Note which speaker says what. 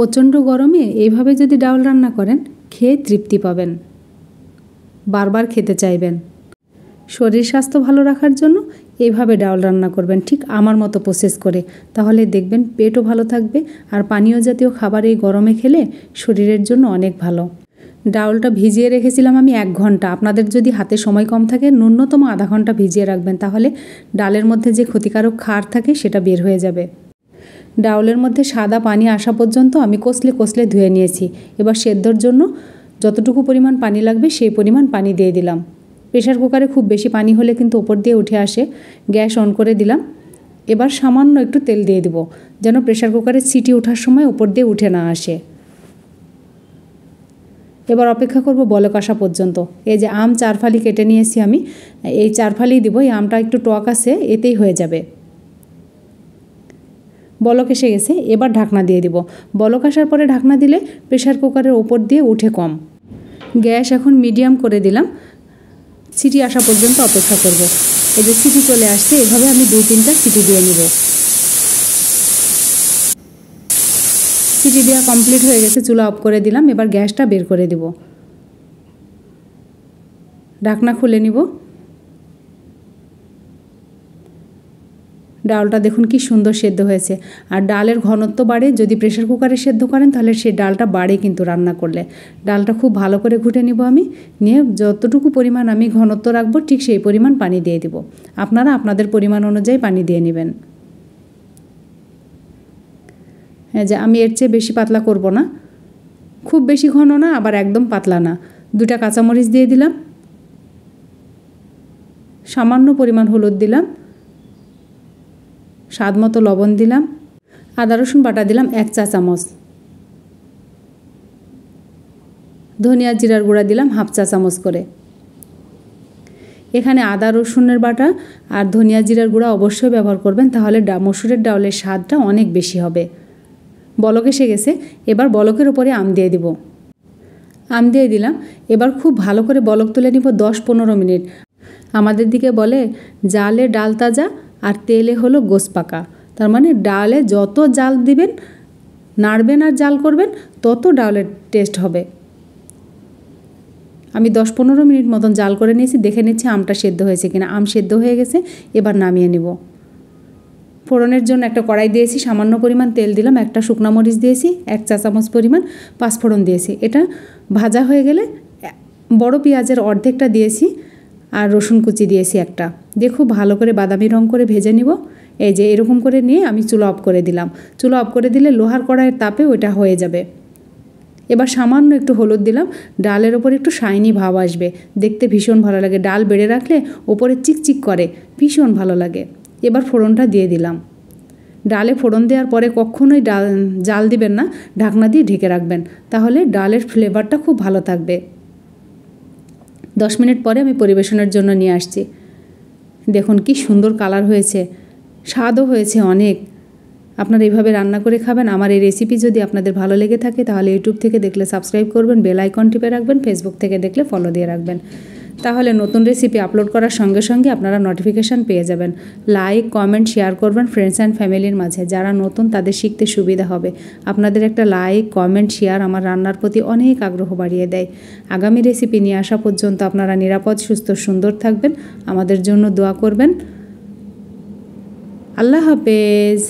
Speaker 1: প্রচণ্ড গরমে এইভাবে যদি ডাউল রান্না করেন খেয়ে তৃপ্তি পাবেন, বারবার খেতে চাইবেন। শরীর স্বাস্থ্য ভালো রাখার জন্য এইভাবে ডাউল রান্না করবেন, ঠিক আমার মতো প্রসেস করে। তাহলে দেখবেন পেটও ভালো থাকবে আর পানীয় জাতীয় খাবার এই গরমে খেলে শরীরের জন্য অনেক ভালো। ডাউলটা ভিজিয়ে রেখেছিলাম আমি 1 ঘন্টা। আপনাদের যদি হাতে সময় কম থাকে ন্যূনতম আধা ঘন্টা ভিজিয়ে রাখবেন, তাহলে ডালের মধ্যে যে ক্ষতিকারক ক্ষার থাকে সেটা বের হয়ে যাবে। ডাউলের মধ্যে সাদা পানি আসা পর্যন্ত আমি কষলে কষলে ধুয়ে নিয়েছি। এবার সেদ্ধর জন্য যতটুকু পরিমাণ পানি লাগবে সেই পরিমাণ পানি দিয়ে দিলাম। প্রেশার কুকারে খুব বেশি পানি হলে কিন্তু ওপর দিয়ে উঠে আসে। গ্যাস অন করে দিলাম। এবার সামান্য একটু তেল দিয়ে দিব, যেন প্রেশার কুকারের সিটি ওঠার সময় ওপর দিয়ে উঠে না আসে। এবার অপেক্ষা করব বলক আসা পর্যন্ত। এই যে আম 4 ফালি কেটে নিয়েছি আমি, এই 4 ফালি দিব। এই আমটা একটু টক আছে, এতেই হয়ে যাবে। বলক এসে গেছে, এবার ঢাকনা দিয়ে দিব। বলক আসার পরে ঢাকনা দিলে প্রেশার কুকারের ওপর দিয়ে উঠে কম। গ্যাস এখন মিডিয়াম করে দিলাম। সিটি আসা পর্যন্ত অপেক্ষা করব। এই যে সিটি চলে আসছে, এভাবে আমি 2-3টা সিটি দিয়ে নিব। সিটি দেওয়া কমপ্লিট হয়ে গেছে, চুলা অফ করে দিলাম। এবার গ্যাসটা বের করে দিব, ঢাকনা খুলে নিব। ডালটা দেখুন কি সুন্দর সেদ্ধ হয়েছে। আর ডালের ঘনত্ব বাড়ে যদি প্রেশার কুকারে সেদ্ধ করেন, তাহলে সেই ডালটা বাড়ে কিন্তু রান্না করলে। ডালটা খুব ভালো করে ঘুটে নিব আমি, নিয়ে যতটুকু পরিমাণ আমি ঘনত্ব রাখবো ঠিক সেই পরিমাণ পানি দিয়ে দিব। আপনারা আপনাদের পরিমাণ অনুযায়ী পানি দিয়ে নেবেন। হ্যাঁ, যে আমি এর চেয়ে বেশি পাতলা করব না, খুব বেশি ঘন না আবার একদম পাতলা না। 2টা কাঁচামরিচ দিয়ে দিলাম, সামান্য পরিমাণ হলুদ দিলাম, স্বাদ মতো লবণ দিলাম, আদা রসুন বাটা দিলাম 1 চা চামচ, ধনিয়া জিরার গুঁড়া দিলাম 1/2 চা চামচ করে। এখানে আদা রসুনের বাটা আর ধনিয়া জিরার গুঁড়া অবশ্যই ব্যবহার করবেন, তাহলে মসুরের ডাউলের স্বাদটা অনেক বেশি হবে। বলক এসে গেছে, এবার বলকের উপরে আম দিয়ে দিব। আম দিয়ে দিলাম। এবার খুব ভালো করে বলক তুলে নিব 10-15 মিনিট। আমাদের দিকে বলে জালে ডাল তাজা আর তেলে হলো গোস পাকা। তার মানে ডালে যত জাল দিবেন, নাড়বেন আর জাল করবেন, তত ডালের টেস্ট হবে। আমি 10-15 মিনিট মতন জাল করে নিয়েছি। দেখে নিচ্ছি আমটা সেদ্ধ হয়েছে কিনা। আম সেদ্ধ হয়ে গেছে, এবার নামিয়ে নেব। ফোড়নের জন্য একটা কড়াই দিয়েছি, সামান্য পরিমাণ তেল দিলাম, একটা শুকনা মরিচ দিয়েছি, 1 চা চামচ পরিমাণ পাঁচফোড়ন দিয়েছি। এটা ভাজা হয়ে গেলে বড় পেঁয়াজের অর্ধেকটা দিয়েছি আর রসুন কুচি দিয়েছি একটা, দিয়ে খুব ভালো করে বাদামি রং করে ভেজে নিব। এই যে এরকম করে নিয়ে আমি চুলা অফ করে দিলাম। চুলা অফ করে দিলে লোহার কড়াইয়ের তাপে ওইটা হয়ে যাবে। এবার সামান্য একটু হলুদ দিলাম। ডালের ওপর একটু শাইনি ভাব আসবে, দেখতে ভীষণ ভালো লাগে। ডাল বেড়ে রাখলে ওপরে চিকচিক করে, ভীষণ ভালো লাগে। এবার ফোড়নটা দিয়ে দিলাম। ডালে ফোড়ন দেওয়ার পরে কখনোই জাল দিবেন না, ঢাকনা দিয়ে ঢেকে রাখবেন, তাহলে ডালের ফ্লেভারটা খুব ভালো থাকবে। 10 মিনিট পরে আমি পরিবেশনের জন্য নিয়ে আসছি। দেখুন কি সুন্দর কালার হয়েছে, স্বাদও হয়েছে অনেক। আপনারা এইভাবে রান্না করে খাবেন। আমার এই রেসিপি যদি আপনাদের ভালো লেগে থাকে, তাহলে ইউটিউব থেকে দেখলে সাবস্ক্রাইব করবেন, বেল আইকন টিপে রাখবেন, ফেসবুক থেকে দেখলে ফলো দিয়ে রাখবেন, তাহলে নতুন রেসিপি আপলোড করার সঙ্গে সঙ্গে আপনারা নোটিফিকেশান পেয়ে যাবেন। লাইক কমেন্ট শেয়ার করবেন ফ্রেন্ডস অ্যান্ড ফ্যামিলির মাঝে, যারা নতুন তাদের শিখতে সুবিধা হবে। আপনাদের একটা লাইক কমেন্ট শেয়ার আমার রান্নার প্রতি অনেক আগ্রহ বাড়িয়ে দেয়। আগামী রেসিপি নিয়ে আসা পর্যন্ত আপনারা নিরাপদ সুস্থ সুন্দর থাকবেন, আমাদের জন্য দোয়া করবেন। আল্লাহ হাফেজ।